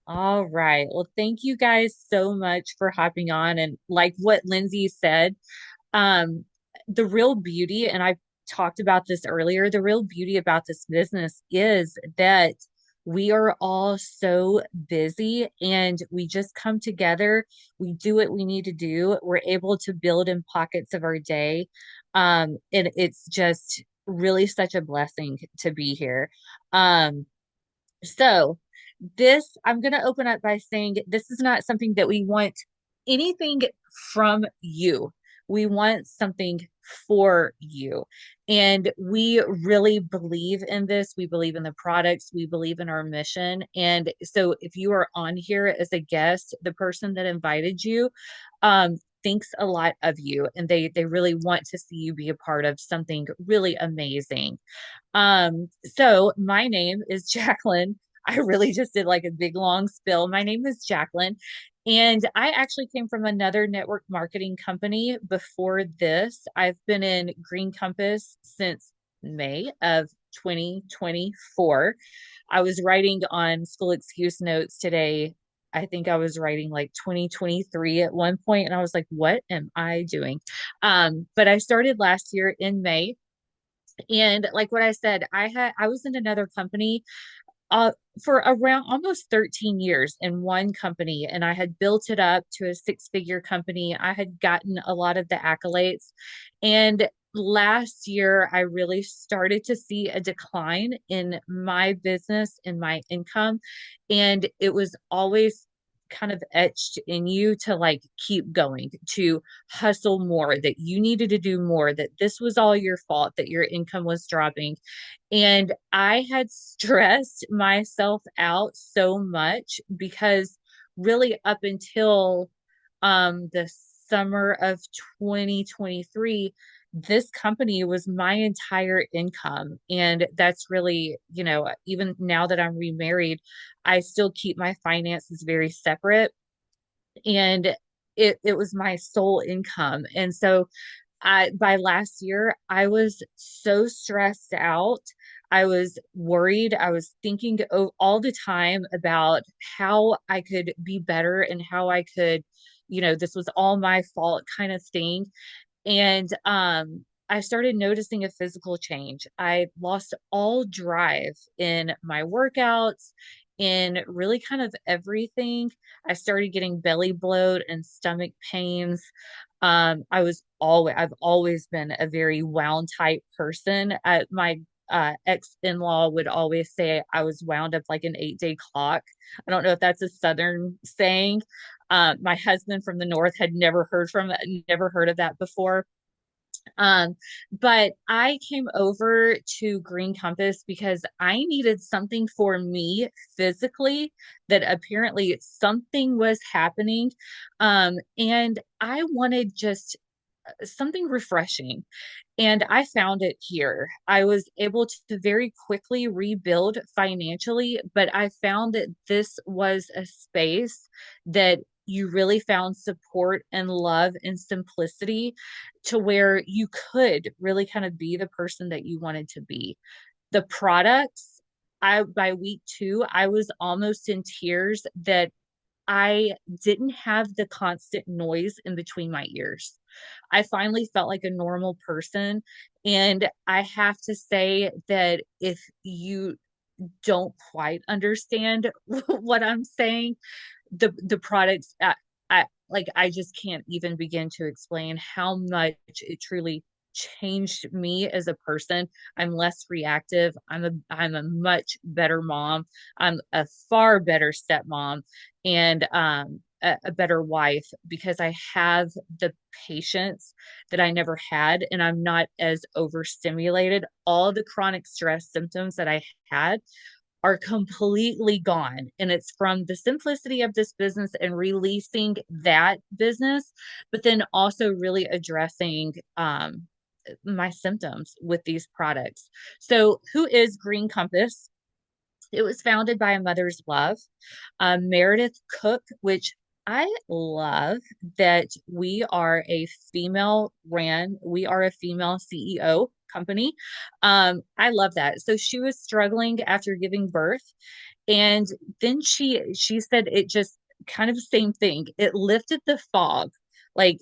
All right. Well, thank you guys so much for hopping on. And like what Lindsay said, um, the real beauty, and I talked about this earlier, the real beauty about this business is that we are all so busy and we just come together. We do what we need to do. We're able to build in pockets of our day. And it's just really such a blessing to be here. Um, so, I'm going to open up by saying this is not something that we want anything from you. We want something for you. And we really believe in this. We believe in the products. We believe in our mission. And so, if you are on here as a guest, the person that invited you, thinks a lot of you and they really want to see you be a part of something really amazing. So my name is Jacqueline. I really just did like a big long spill. My name is Jacqueline, and I actually came from another network marketing company before this. I've been in Green Compass since May of 2024. I was writing on school excuse notes today. I think I was writing like 2023 at one point, and I was like, what am I doing? But I started last year in May, and like what I said, I was in another company uh for around almost 13 years in one company, and I had built it up to a six-figure company. I had gotten a lot of the accolades. And last year I really started to see a decline in my business and my income. And it was always kind of etched in you to like keep going, to hustle more, that you needed to do more, that this was all your fault, that your income was dropping. And I had stressed myself out so much because really up until the summer of 2023, this company was my entire income. And that's really, even now that I'm remarried, I still keep my finances very separate. And it was my sole income. And so by last year, I was so stressed out. I was worried. I was thinking all the time about how I could be better and how I could, this was all my fault kind of thing. And I started noticing a physical change. I lost all drive in my workouts, in really kind of everything. I started getting belly bloat and stomach pains. I've always been a very wound type person. My ex-in-law would always say I was wound up like an 8-day clock. I don't know if that's a Southern saying. My husband from the North had never heard of that before. Um, but I came over to Green Compass because I needed something for me physically, that apparently something was happening. And I wanted just something refreshing. And I found it here. I was able to very quickly rebuild financially, but I found that this was a space that you really found support and love and simplicity, to where you could really kind of be the person that you wanted to be. The products, by week two, I was almost in tears that I didn't have the constant noise in between my ears. I finally felt like a normal person. And I have to say that if you don't quite understand what I'm saying, the products, I just can't even begin to explain how much it truly changed me as a person. I'm less reactive. I'm a much better mom. I'm a far better stepmom, and a better wife, because I have the patience that I never had, and I'm not as overstimulated. All the chronic stress symptoms that I had are completely gone. And it's from the simplicity of this business and releasing that business, but then also really addressing my symptoms with these products. So, who is Green Compass? It was founded by a mother's love, Meredith Cook, which I love that we are a female CEO. company. I love that. So she was struggling after giving birth, and then she said it just kind of the same thing. It lifted the fog. Like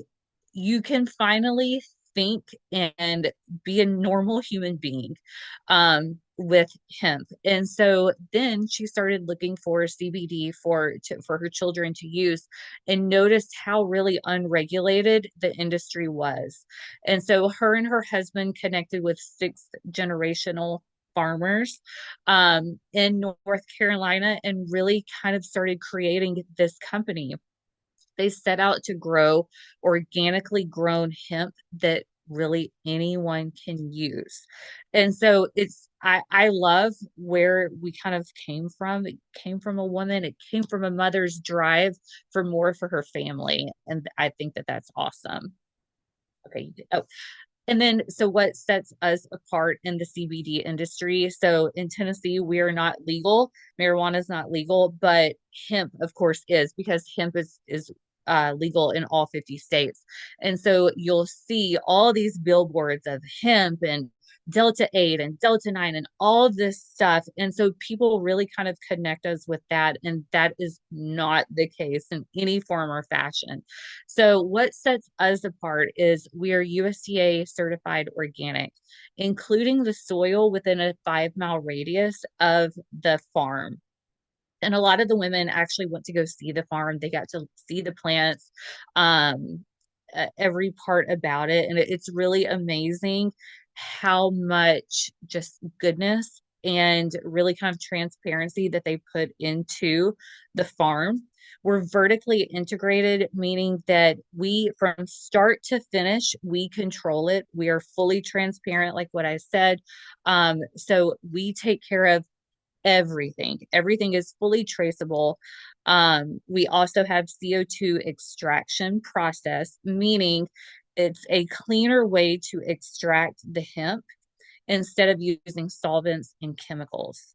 you can finally think and be a normal human being with hemp. And so then she started looking for CBD for her children to use, and noticed how really unregulated the industry was. And so her and her husband connected with sixth generational farmers in North Carolina, and really kind of started creating this company. They set out to grow organically grown hemp that really anyone can use. And so I love where we kind of came from. It came from a woman, it came from a mother's drive for more for her family. And I think that that's awesome. Okay. Oh, and then, so what sets us apart in the CBD industry? So in Tennessee, we are not legal. Marijuana is not legal, but hemp, of course, is, because hemp is legal in all 50 states. And so you'll see all these billboards of hemp and Delta 8 and Delta 9 and all of this stuff. And so people really kind of connect us with that. And that is not the case in any form or fashion. So, what sets us apart is we are USDA certified organic, including the soil within a 5 mile radius of the farm. And a lot of the women actually went to go see the farm. They got to see the plants, um, every part about it. And it's really amazing how much just goodness and really kind of transparency that they put into the farm. We're vertically integrated, meaning that we, from start to finish, we control it. We are fully transparent, like what I said. So we take care of everything. Everything is fully traceable. We also have CO2 extraction process, meaning it's a cleaner way to extract the hemp instead of using solvents and chemicals.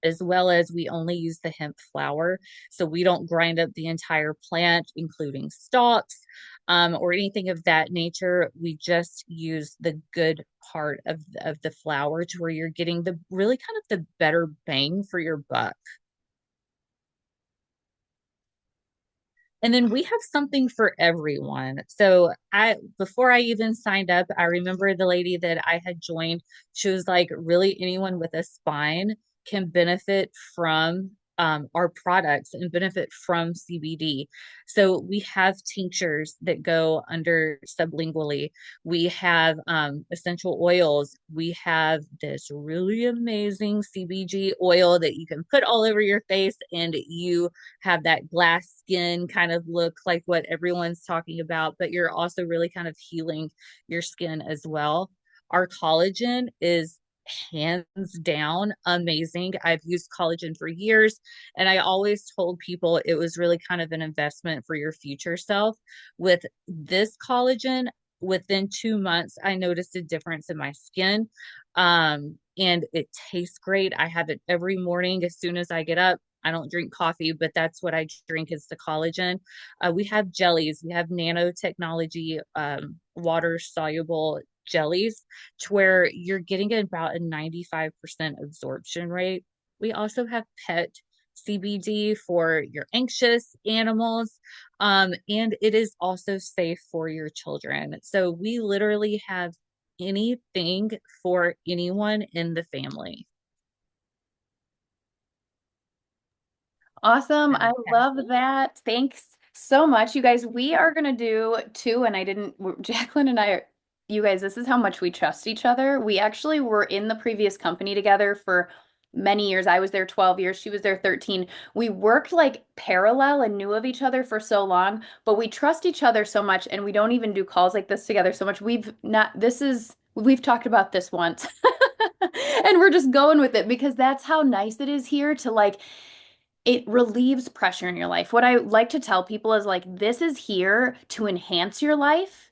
As well as we only use the hemp flower. So we don't grind up the entire plant, including stalks or anything of that nature. We just use the good part of the flower to where you're getting the really kind of the better bang for your buck. And then we have something for everyone. So before I even signed up, I remember the lady that I had joined, she was like, really anyone with a spine can benefit from our products and benefit from CBD. So we have tinctures that go under sublingually. We have essential oils. We have this really amazing CBG oil that you can put all over your face, and you have that glass skin kind of look, like what everyone's talking about, but you're also really kind of healing your skin as well. Our collagen is hands down amazing. I've used collagen for years, and I always told people it was really kind of an investment for your future self. With this collagen, within 2 months, I noticed a difference in my skin. And it tastes great. I have it every morning as soon as I get up. I don't drink coffee, but that's what I drink is the collagen. We have jellies. We have nanotechnology, water soluble jellies to where you're getting about a 95% absorption rate. We also have pet CBD for your anxious animals, and it is also safe for your children. So we literally have anything for anyone in the family. Awesome. I love Fantastic. that. Thanks so much. You guys, we are going to do two, and I didn't, Jacqueline and I are, you guys, this is how much we trust each other. We actually were in the previous company together for many years. I was there 12 years. She was there 13. We worked like parallel and knew of each other for so long, but we trust each other so much, and we don't even do calls like this together so much. We've talked about this once. And we're just going with it because that's how nice it is here to like it relieves pressure in your life. What I like to tell people is like, this is here to enhance your life,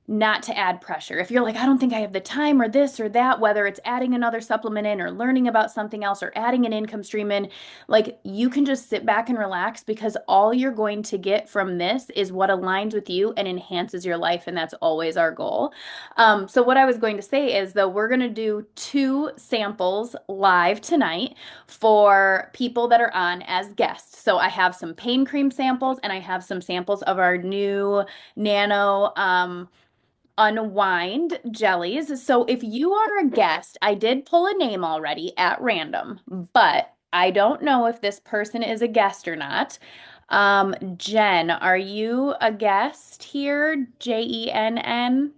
not to add pressure. If you're like, I don't think I have the time or this or that, whether it's adding another supplement in or learning about something else or adding an income stream in, like you can just sit back and relax because all you're going to get from this is what aligns with you and enhances your life. And that's always our goal. So what I was going to say is though, we're going to do 2 samples live tonight for people that are on as guests. So I have some pain cream samples and I have some samples of our new nano, unwind jellies. So if you are a guest, I did pull a name already at random, but I don't know if this person is a guest or not. Jen, are you a guest here? Jenn?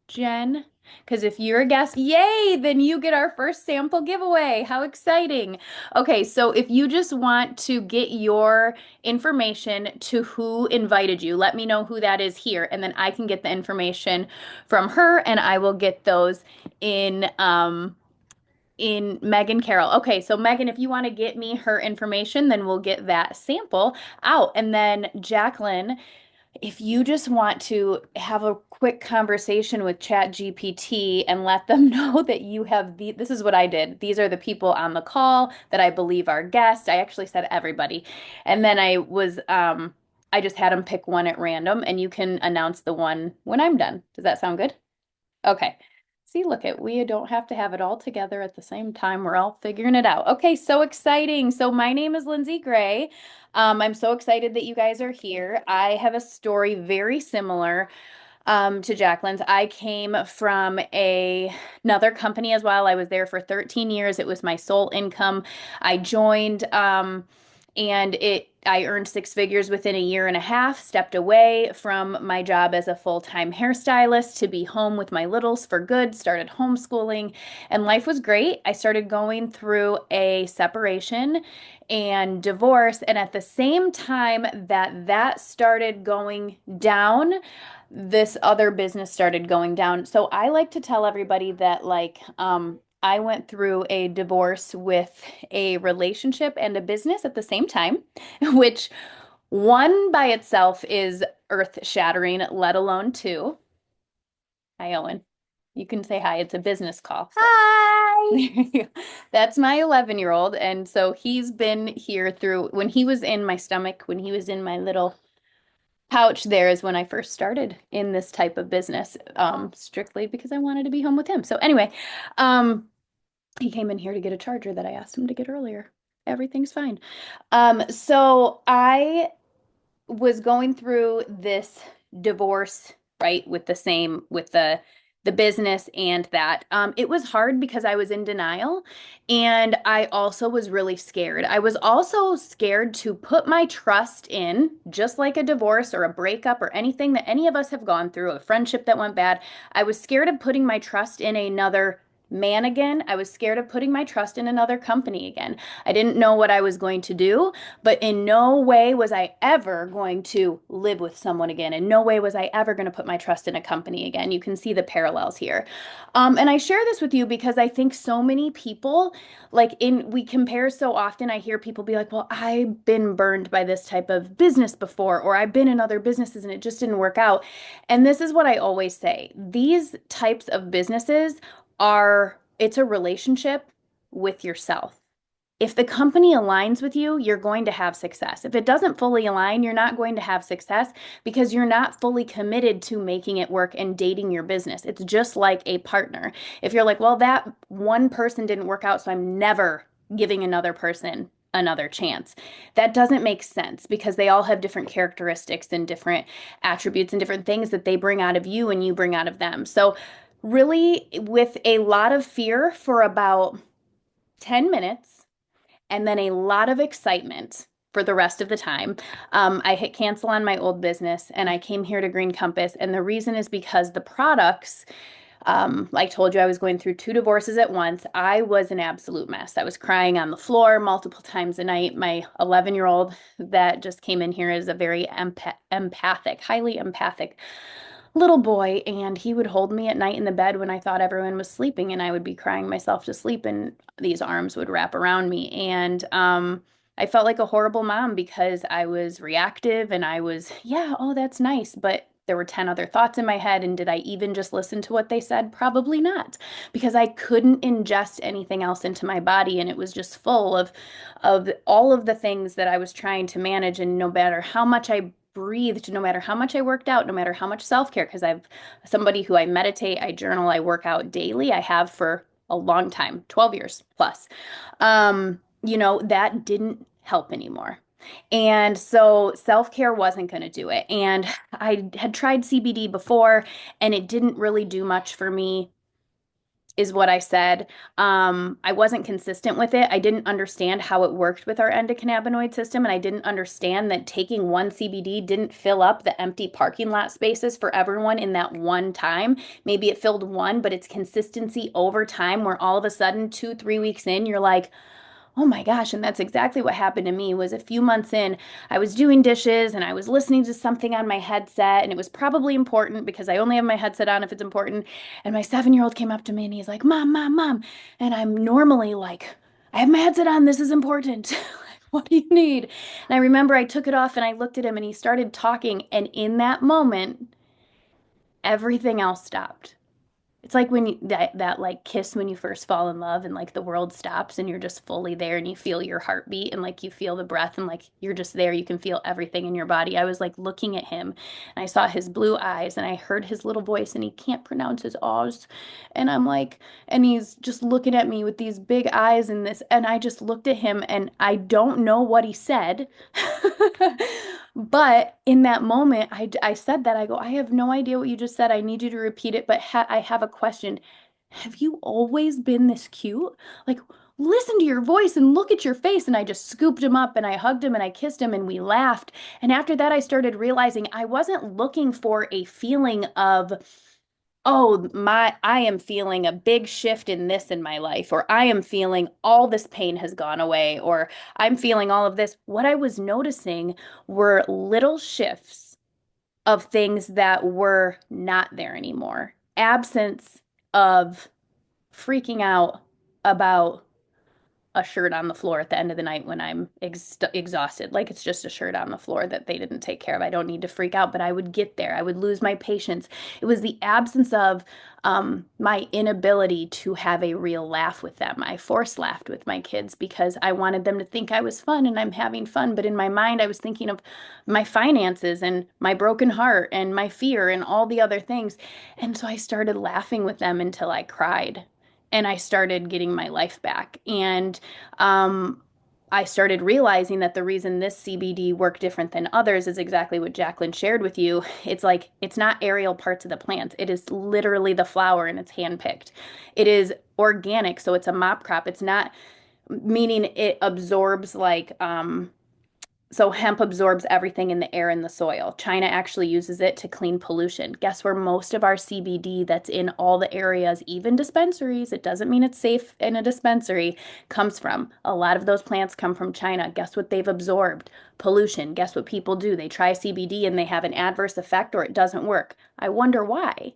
Jen? Because if you're a guest, yay, then you get our first sample giveaway. How exciting. Okay, so if you just want to get your information to who invited you, let me know who that is here, and then I can get the information from her and I will get those in Megan Carroll. Okay, so Megan, if you want to get me her information, then we'll get that sample out. And then Jacqueline, if you just want to have a quick conversation with ChatGPT and let them know that you have this is what I did. These are the people on the call that I believe are guests. I actually said everybody. And then I just had them pick one at random and you can announce the one when I'm done. Does that sound good? Okay. See, look at we don't have to have it all together at the same time. We're all figuring it out. Okay, so exciting. So my name is Lindsay Gray. I'm so excited that you guys are here. I have a story very similar to Jacqueline's. I came from another company as well. I was there for 13 years. It was my sole income. I joined and I earned 6 figures within a year and a half, stepped away from my job as a full-time hairstylist to be home with my littles for good, started homeschooling, and life was great. I started going through a separation and divorce, and at the same time that that started going down, this other business started going down. So I like to tell everybody that I went through a divorce with a relationship and a business at the same time, which one by itself is earth-shattering, let alone two. Hi, Owen. You can say hi. It's a business call. Hi. That's my 11-year-old. And so he's been here through when he was in my stomach, when he was in my little pouch there is when I first started in this type of business, strictly because I wanted to be home with him. So anyway, he came in here to get a charger that I asked him to get earlier. Everything's fine. So I was going through this divorce, right, with the business and that. It was hard because I was in denial and I also was really scared. I was also scared to put my trust in, just like a divorce or a breakup or anything that any of us have gone through, a friendship that went bad. I was scared of putting my trust in another man again. I was scared of putting my trust in another company again. I didn't know what I was going to do, but in no way was I ever going to live with someone again. In no way was I ever going to put my trust in a company again. You can see the parallels here. And I share this with you because I think so many people, we compare so often. I hear people be like, well, I've been burned by this type of business before, or I've been in other businesses and it just didn't work out. And this is what I always say. These types of businesses it's a relationship with yourself. If the company aligns with you, you're going to have success. If it doesn't fully align, you're not going to have success because you're not fully committed to making it work and dating your business. It's just like a partner. If you're like, well, that one person didn't work out, so I'm never giving another person another chance. That doesn't make sense because they all have different characteristics and different attributes and different things that they bring out of you and you bring out of them. So really with a lot of fear for about 10 minutes and then a lot of excitement for the rest of the time. I hit cancel on my old business and I came here to Green Compass. And the reason is because the products, like I told you, I was going through 2 divorces at once. I was an absolute mess. I was crying on the floor multiple times a night. My 11-year-old that just came in here is a very empathic, highly empathic little boy, and he would hold me at night in the bed when I thought everyone was sleeping, and I would be crying myself to sleep, and these arms would wrap around me. And I felt like a horrible mom because I was reactive and I was, yeah, oh, that's nice. But there were 10 other thoughts in my head. And did I even just listen to what they said? Probably not, because I couldn't ingest anything else into my body. And it was just full of all of the things that I was trying to manage. And no matter how much I breathed, no matter how much I worked out, no matter how much self-care, because I've somebody who I meditate, I journal, I work out daily. I have for a long time, 12 years plus. That didn't help anymore. And so self-care wasn't going to do it. And I had tried CBD before and it didn't really do much for me, is what I said. I wasn't consistent with it. I didn't understand how it worked with our endocannabinoid system. And I didn't understand that taking one CBD didn't fill up the empty parking lot spaces for everyone in that one time. Maybe it filled one, but it's consistency over time where all of a sudden, 2, 3 weeks in, you're like, oh my gosh, and that's exactly what happened to me. Was a few months in, I was doing dishes and I was listening to something on my headset and it was probably important because I only have my headset on if it's important. And my 7-year-old came up to me and he's like, "Mom, mom, mom." And I'm normally like, "I have my headset on, this is important." What do you need? And I remember I took it off and I looked at him and he started talking, and in that moment, everything else stopped. It's like when that like kiss when you first fall in love and like the world stops and you're just fully there and you feel your heartbeat and like you feel the breath and like you're just there. You can feel everything in your body. I was like looking at him and I saw his blue eyes and I heard his little voice and he can't pronounce his O's. And I'm like, and he's just looking at me with these big eyes and this, and I just looked at him and I don't know what he said. But in that moment, I said that. I go, "I have no idea what you just said. I need you to repeat it, but I have a question. Have you always been this cute? Like, listen to your voice and look at your face." And I just scooped him up and I hugged him and I kissed him and we laughed. And after that, I started realizing I wasn't looking for a feeling of, oh, I am feeling a big shift in this in my life, or I am feeling all this pain has gone away, or I'm feeling all of this. What I was noticing were little shifts of things that were not there anymore. Absence of freaking out about a shirt on the floor at the end of the night when I'm exhausted. Like it's just a shirt on the floor that they didn't take care of. I don't need to freak out, but I would get there. I would lose my patience. It was the absence of my inability to have a real laugh with them. I force laughed with my kids because I wanted them to think I was fun and I'm having fun. But in my mind, I was thinking of my finances and my broken heart and my fear and all the other things. And so I started laughing with them until I cried and I started getting my life back. And um, I started realizing that the reason this CBD worked different than others is exactly what Jacqueline shared with you. It's like it's not aerial parts of the plant. It is literally the flower and it's handpicked. It is organic, so it's a mop crop. It's not meaning it absorbs like so hemp absorbs everything in the air and the soil. China actually uses it to clean pollution. Guess where most of our CBD that's in all the areas, even dispensaries, it doesn't mean it's safe in a dispensary, comes from. A lot of those plants come from China. Guess what they've absorbed? Pollution. Guess what people do? They try CBD and they have an adverse effect or it doesn't work. I wonder why,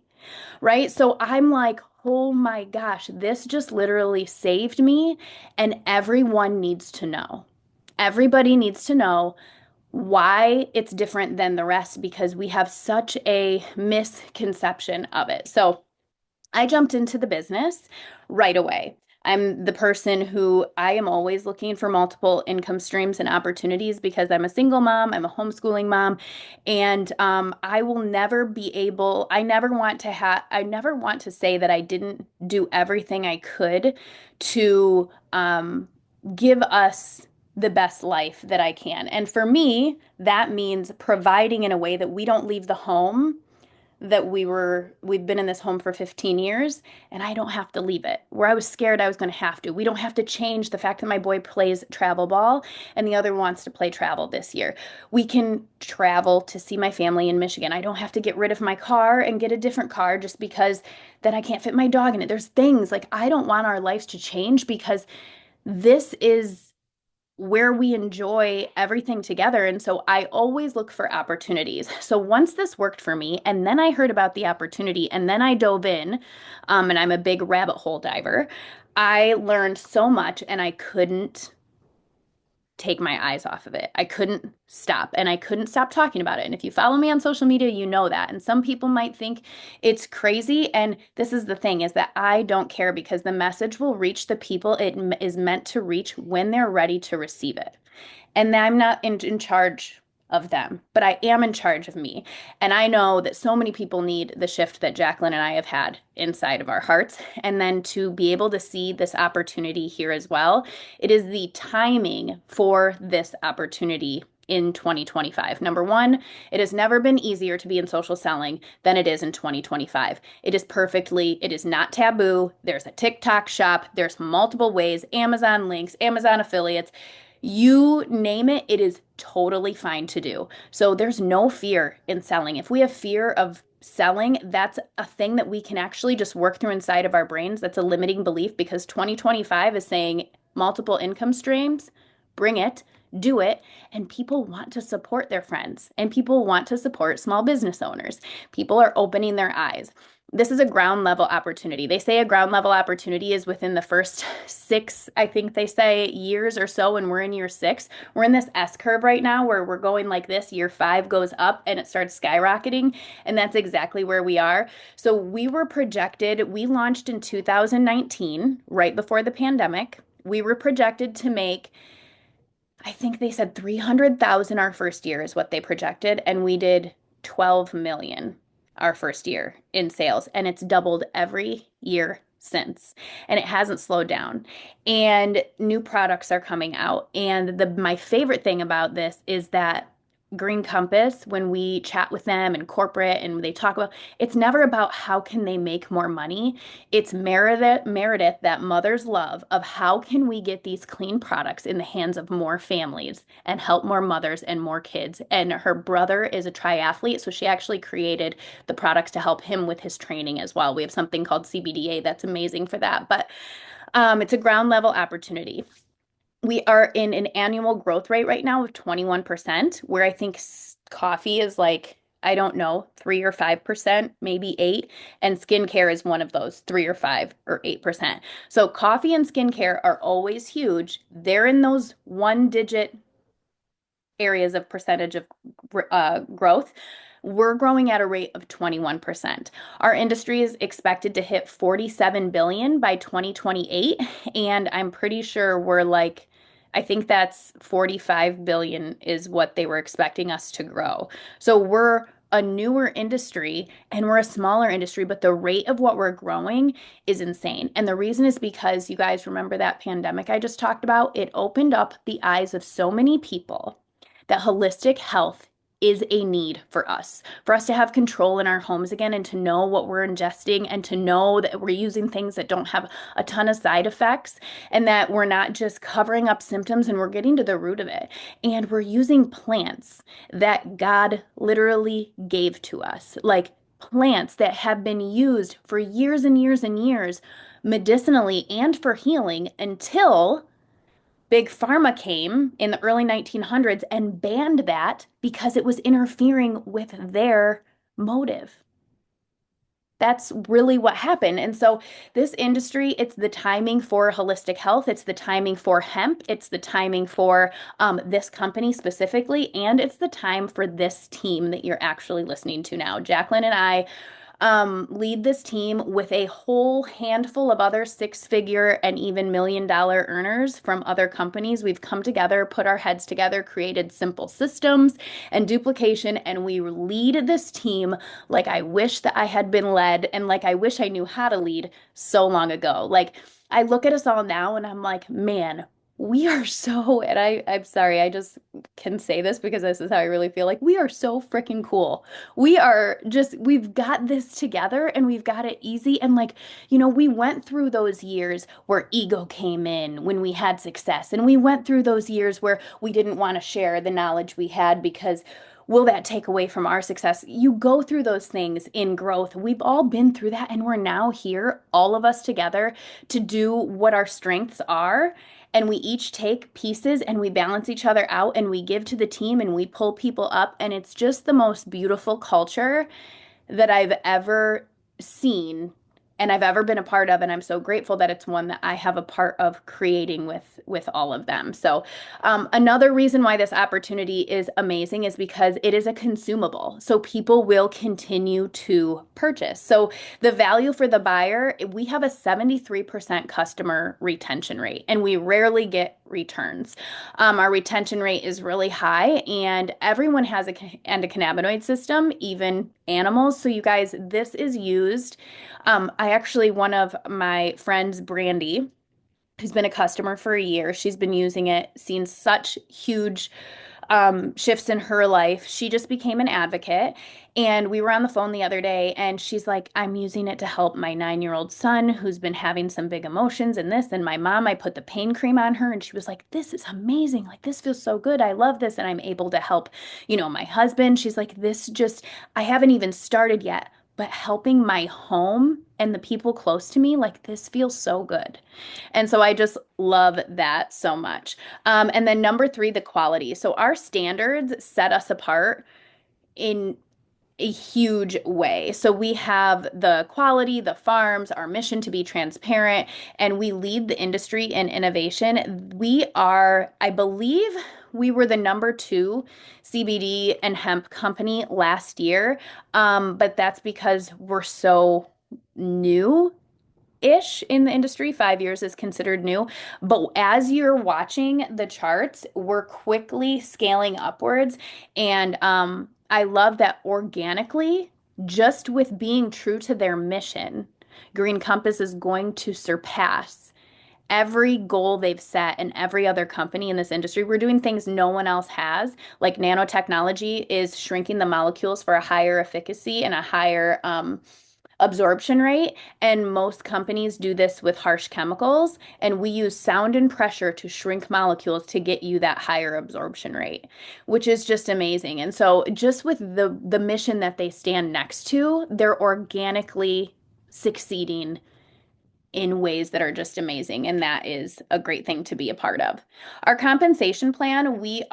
right? So I'm like, oh my gosh, this just literally saved me, and everyone needs to know. Everybody needs to know why it's different than the rest because we have such a misconception of it. So I jumped into the business right away. I'm the person who I am always looking for multiple income streams and opportunities because I'm a single mom, I'm a homeschooling mom, and I will never be able, I never want to say that I didn't do everything I could to give us the best life that I can. And for me, that means providing in a way that we don't leave the home that we've been in this home for 15 years and I don't have to leave it. Where I was scared I was going to have to. We don't have to change the fact that my boy plays travel ball and the other wants to play travel this year. We can travel to see my family in Michigan. I don't have to get rid of my car and get a different car just because then I can't fit my dog in it. There's things like I don't want our lives to change because this is where we enjoy everything together. And so I always look for opportunities. So once this worked for me, and then I heard about the opportunity, and then I dove in, and I'm a big rabbit hole diver, I learned so much and I couldn't take my eyes off of it. I couldn't stop, and I couldn't stop talking about it. And if you follow me on social media, you know that. And some people might think it's crazy. And this is the thing, is that I don't care, because the message will reach the people is meant to reach when they're ready to receive it. And I'm not in charge of them, but I am in charge of me. And I know that so many people need the shift that Jacqueline and I have had inside of our hearts. And then to be able to see this opportunity here as well, it is the timing for this opportunity in 2025. Number one, it has never been easier to be in social selling than it is in 2025. It is not taboo. There's a TikTok shop, there's multiple ways, Amazon links, Amazon affiliates. You name it, it is totally fine to do. So there's no fear in selling. If we have fear of selling, that's a thing that we can actually just work through inside of our brains. That's a limiting belief, because 2025 is saying multiple income streams, bring it, do it. And people want to support their friends, and people want to support small business owners. People are opening their eyes. This is a ground level opportunity. They say a ground level opportunity is within the first 6, I think they say, years or so, and we're in year 6. We're in this S curve right now where we're going like this. Year 5 goes up and it starts skyrocketing, and that's exactly where we are. So we launched in 2019, right before the pandemic. We were projected to make, I think they said 300,000 our first year is what they projected, and we did 12 million our first year in sales, and it's doubled every year since, and it hasn't slowed down. And new products are coming out, and the my favorite thing about this is that Green Compass, when we chat with them in corporate and they talk about, it's never about how can they make more money. It's Meredith, that mother's love of how can we get these clean products in the hands of more families and help more mothers and more kids. And her brother is a triathlete, so she actually created the products to help him with his training as well. We have something called CBDA that's amazing for that. But it's a ground level opportunity. We are in an annual growth rate right now of 21%, where I think coffee is like, I don't know, 3 or 5%, maybe 8, and skincare is one of those 3 or 5 or 8%. So coffee and skincare are always huge. They're in those one digit areas of percentage of growth. We're growing at a rate of 21%. Our industry is expected to hit 47 billion by 2028, and I'm pretty sure we're like, I think that's 45 billion is what they were expecting us to grow. So we're a newer industry and we're a smaller industry, but the rate of what we're growing is insane. And the reason is because you guys remember that pandemic I just talked about? It opened up the eyes of so many people that holistic health is a need for us to have control in our homes again, and to know what we're ingesting, and to know that we're using things that don't have a ton of side effects, and that we're not just covering up symptoms, and we're getting to the root of it. And we're using plants that God literally gave to us, like plants that have been used for years and years and years medicinally and for healing, until Big Pharma came in the early 1900s and banned that because it was interfering with their motive. That's really what happened. And so, this industry, it's the timing for holistic health, it's the timing for hemp, it's the timing for this company specifically, and it's the time for this team that you're actually listening to now. Jacqueline and I lead this team with a whole handful of other 6-figure and even $1 million earners from other companies. We've come together, put our heads together, created simple systems and duplication, and we lead this team like I wish that I had been led, and like I wish I knew how to lead so long ago. Like, I look at us all now and I'm like, man, we are so, and I'm sorry, I just can say this because this is how I really feel, like we are so freaking cool. We've got this together and we've got it easy. And like, we went through those years where ego came in when we had success. And we went through those years where we didn't want to share the knowledge we had because will that take away from our success? You go through those things in growth. We've all been through that. And we're now here, all of us together, to do what our strengths are. And we each take pieces and we balance each other out and we give to the team and we pull people up. And it's just the most beautiful culture that I've ever seen. and I've ever been a part of, and I'm so grateful that it's one that I have a part of creating with all of them. So, another reason why this opportunity is amazing is because it is a consumable, so people will continue to purchase. So, the value for the buyer, we have a 73% customer retention rate, and we rarely get returns. Our retention rate is really high, and everyone has a endocannabinoid system, even animals. So, you guys, this is used. One of my friends, Brandy, who's been a customer for a year, she's been using it, seen such huge shifts in her life. She just became an advocate. And we were on the phone the other day, and she's like, I'm using it to help my 9-year-old son who's been having some big emotions and this. And my mom, I put the pain cream on her, and she was like, this is amazing. Like, this feels so good. I love this. And I'm able to help, my husband. She's like, I haven't even started yet. But helping my home and the people close to me, like this feels so good. And so I just love that so much. And then number three, the quality. So our standards set us apart in a huge way. So we have the quality, the farms, our mission to be transparent, and we lead the industry in innovation. I believe we were the number two CBD and hemp company last year. But that's because we're so new ish in the industry. 5 years is considered new. But as you're watching the charts, we're quickly scaling upwards. And I love that organically, just with being true to their mission, Green Compass is going to surpass every goal they've set and every other company in this industry. We're doing things no one else has. Like nanotechnology is shrinking the molecules for a higher efficacy and a higher absorption rate. And most companies do this with harsh chemicals. And we use sound and pressure to shrink molecules to get you that higher absorption rate, which is just amazing. And so just with the mission that they stand next to, they're organically succeeding in ways that are just amazing. And that is a great thing to be a part of. Our compensation plan, we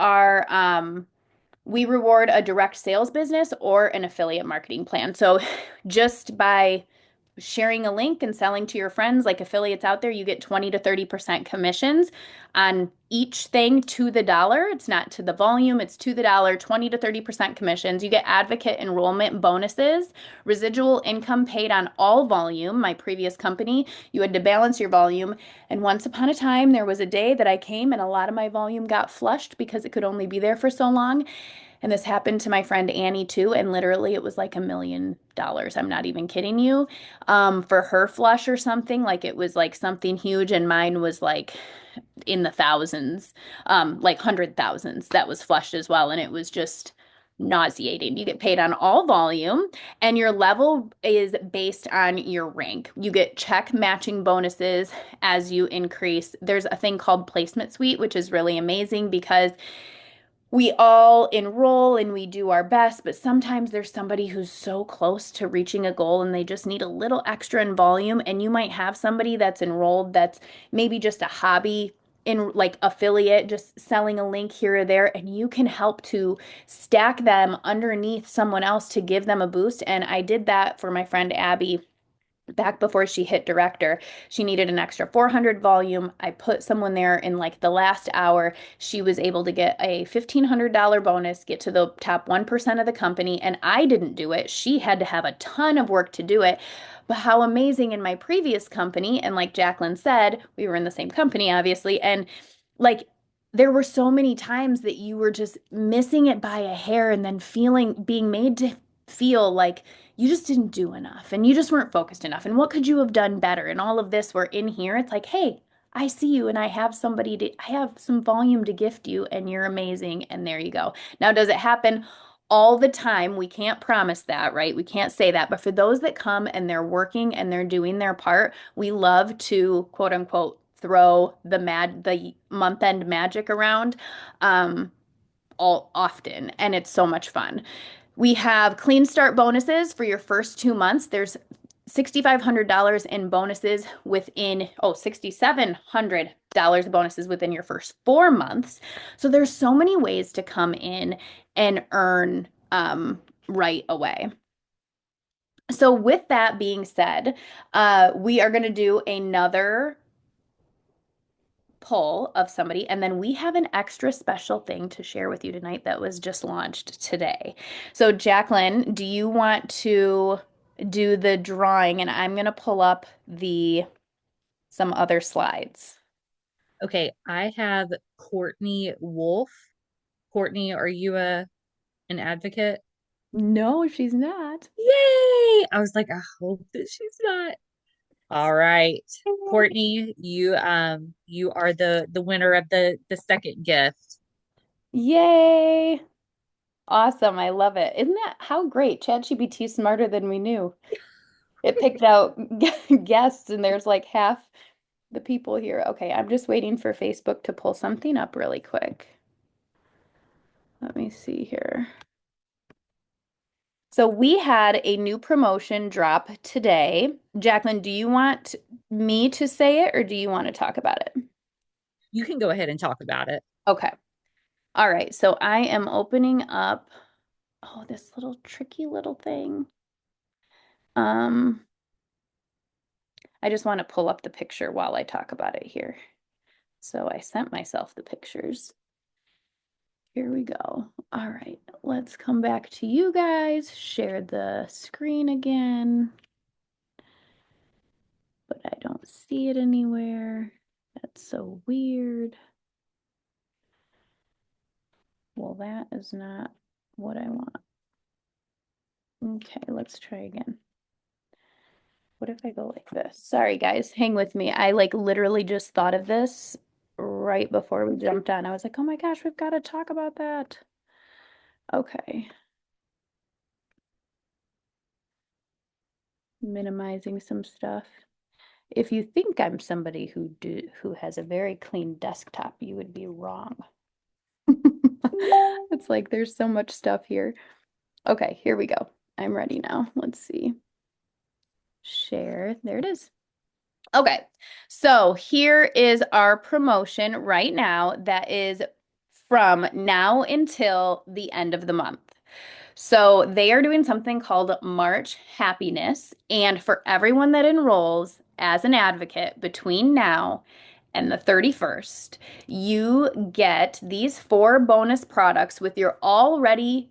reward a direct sales business or an affiliate marketing plan. So just by sharing a link and selling to your friends, like affiliates out there, you get 20 to 30% commissions on each thing to the dollar. It's not to the volume, it's to the dollar, 20 to 30% commissions. You get advocate enrollment bonuses, residual income paid on all volume. My previous company, you had to balance your volume. And once upon a time, there was a day that I came and a lot of my volume got flushed because it could only be there for so long. And this happened to my friend Annie too. And literally, it was like $1 million. I'm not even kidding you. For her flush or something, like it was like something huge, and mine was like in the thousands, like 100,000s that was flushed as well. And it was just nauseating. You get paid on all volume, and your level is based on your rank. You get check matching bonuses as you increase. There's a thing called placement suite, which is really amazing because we all enroll and we do our best, but sometimes there's somebody who's so close to reaching a goal and they just need a little extra in volume. And you might have somebody that's enrolled that's maybe just a hobby in like affiliate, just selling a link here or there, and you can help to stack them underneath someone else to give them a boost. And I did that for my friend Abby back before she hit director. She needed an extra 400 volume. I put someone there in like the last hour. She was able to get a $1,500 bonus, get to the top 1% of the company, and I didn't do it. She had to have a ton of work to do it. But how amazing in my previous company, and like Jacqueline said, we were in the same company, obviously, and like there were so many times that you were just missing it by a hair and then being made to feel like you just didn't do enough and you just weren't focused enough. And what could you have done better? And all of this, we're in here. It's like, hey, I see you and I have I have some volume to gift you and you're amazing. And there you go. Now, does it happen all the time? We can't promise that, right? We can't say that. But for those that come and they're working and they're doing their part, we love to quote unquote throw the month end magic around all often. And it's so much fun. We have clean start bonuses for your first 2 months. There's $6,500 in bonuses $6,700 bonuses within your first 4 months. So there's so many ways to come in and earn right away. So with that being said, we are going to do another poll of somebody, and then we have an extra special thing to share with you tonight that was just launched today. So Jacqueline, do you want to do the drawing? And I'm going to pull up the some other slides. Okay, I have Courtney Wolf. Courtney, are you an advocate? No, she's not. Yay! I was like, I hope that she's not. All right. Courtney, you are the winner of the second gift. Yay! Awesome. I love it. Isn't that how great? ChatGPT is smarter than we knew. It picked out guests, and there's like half the people here. Okay, I'm just waiting for Facebook to pull something up really quick. Let me see here. So we had a new promotion drop today. Jacqueline, do you want me to say it or do you want to talk about it? You can go ahead and talk about it. Okay. All right. So I am opening up, oh, this little tricky little thing. Um, I just want to pull up the picture while I talk about it here. So I sent myself the pictures. Here we go. All right, let's come back to you guys. Share the screen again, but I don't see it anywhere. That's so weird. Well, that is not what I want. Okay, let's try again. What if I go like this? Sorry, guys, hang with me. I like literally just thought of this right before we jumped on. I was like, oh my gosh, we've got to talk about that. Okay. Minimizing some stuff. If you think I'm somebody who has a very clean desktop, you would be wrong. It's like there's so much stuff here. Okay, here we go. I'm ready now. Let's see. Share. There it is. Okay, so here is our promotion right now that is from now until the end of the month. So they are doing something called March Happiness. And for everyone that enrolls as an advocate between now and the 31st, you get these 4 bonus products with your already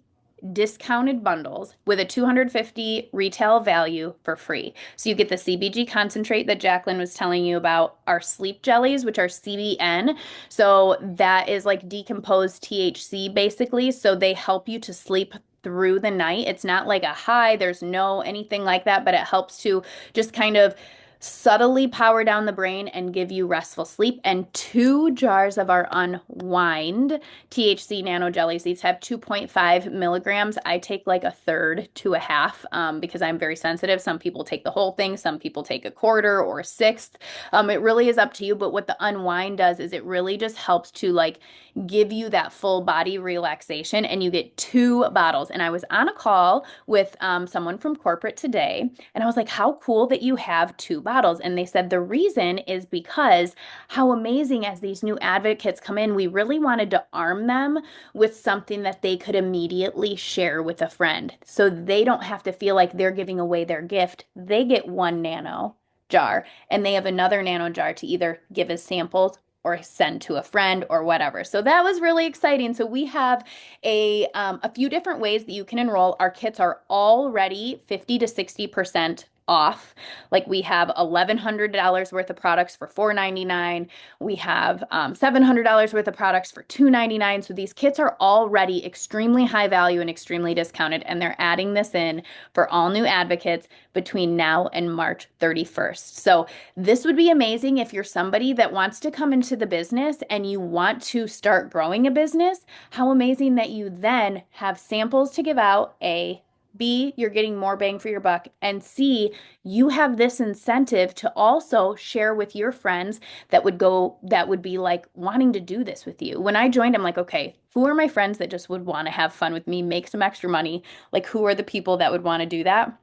discounted bundles with a 250 retail value for free. So you get the CBG concentrate that Jacqueline was telling you about, our sleep jellies, which are CBN. So that is like decomposed THC basically. So they help you to sleep through the night. It's not like a high, there's no anything like that, but it helps to just kind of subtly power down the brain and give you restful sleep. And 2 jars of our Unwind THC nano jellies. These have 2.5 milligrams. I take like a third to a half because I'm very sensitive. Some people take the whole thing, some people take a quarter or a sixth. It really is up to you. But what the Unwind does is it really just helps to like give you that full body relaxation, and you get 2 bottles. And I was on a call with someone from corporate today, and I was like, how cool that you have 2 bottles. And they said the reason is because how amazing as these new advocates come in, we really wanted to arm them with something that they could immediately share with a friend. So they don't have to feel like they're giving away their gift. They get 1 nano jar and they have another nano jar to either give as samples or send to a friend or whatever. So that was really exciting. So we have a few different ways that you can enroll. Our kits are already 50 to 60% off. Like we have $1,100 worth of products for $499. We have $700 worth of products for $299. So these kits are already extremely high value and extremely discounted, and they're adding this in for all new advocates between now and March 31st. So this would be amazing if you're somebody that wants to come into the business and you want to start growing a business. How amazing that you then have samples to give out, A. B, you're getting more bang for your buck. And C, you have this incentive to also share with your friends that would be like wanting to do this with you. When I joined, I'm like, okay, who are my friends that just would want to have fun with me, make some extra money? Like, who are the people that would want to do that?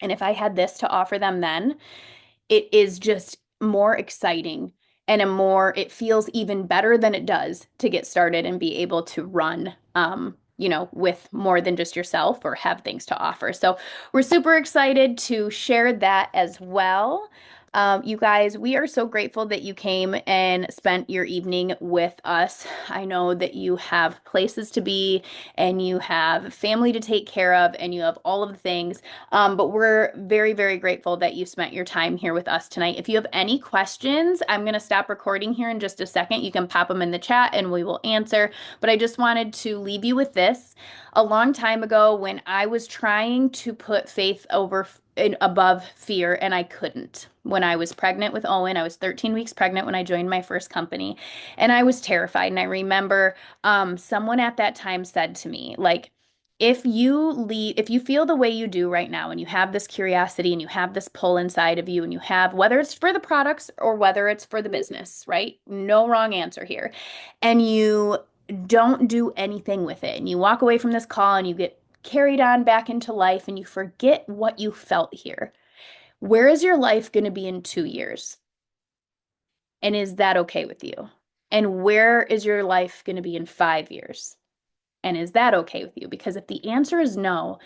And if I had this to offer them then, it is just more exciting and it feels even better than it does to get started and be able to run with more than just yourself or have things to offer. So we're super excited to share that as well. You guys, we are so grateful that you came and spent your evening with us. I know that you have places to be and you have family to take care of and you have all of the things. But we're very, very grateful that you spent your time here with us tonight. If you have any questions, I'm going to stop recording here in just a second. You can pop them in the chat and we will answer. But I just wanted to leave you with this. A long time ago, when I was trying to put faith above fear, and I couldn't. When I was pregnant with Owen, I was 13 weeks pregnant when I joined my first company, and I was terrified. And I remember someone at that time said to me, like, if you feel the way you do right now, and you have this curiosity and you have this pull inside of you, and you have, whether it's for the products or whether it's for the business, right? No wrong answer here. And you don't do anything with it, and you walk away from this call and you get carried on back into life and you forget what you felt here. Where is your life going to be in 2 years? And is that okay with you? And where is your life going to be in 5 years? And is that okay with you? Because if the answer is no,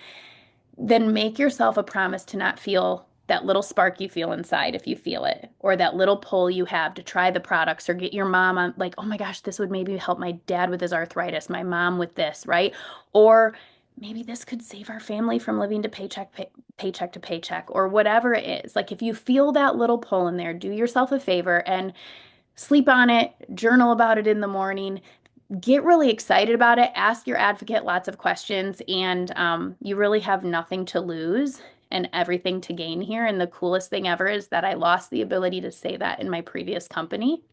then make yourself a promise to not feel that little spark you feel inside if you feel it, or that little pull you have to try the products or get your mom on, like, oh my gosh, this would maybe help my dad with his arthritis, my mom with this, right? Or maybe this could save our family from living to paycheck to paycheck, or whatever it is. Like, if you feel that little pull in there, do yourself a favor and sleep on it, journal about it in the morning, get really excited about it, ask your advocate lots of questions, and you really have nothing to lose and everything to gain here. And the coolest thing ever is that I lost the ability to say that in my previous company.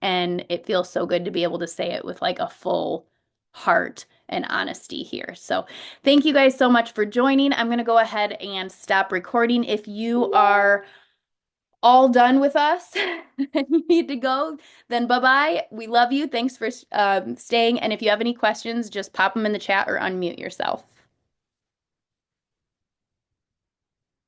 And it feels so good to be able to say it with like a full heart and honesty here. So thank you guys so much for joining. I'm going to go ahead and stop recording. If you are all done with us and you need to go, then bye-bye. We love you. Thanks for staying. And if you have any questions, just pop them in the chat or unmute yourself.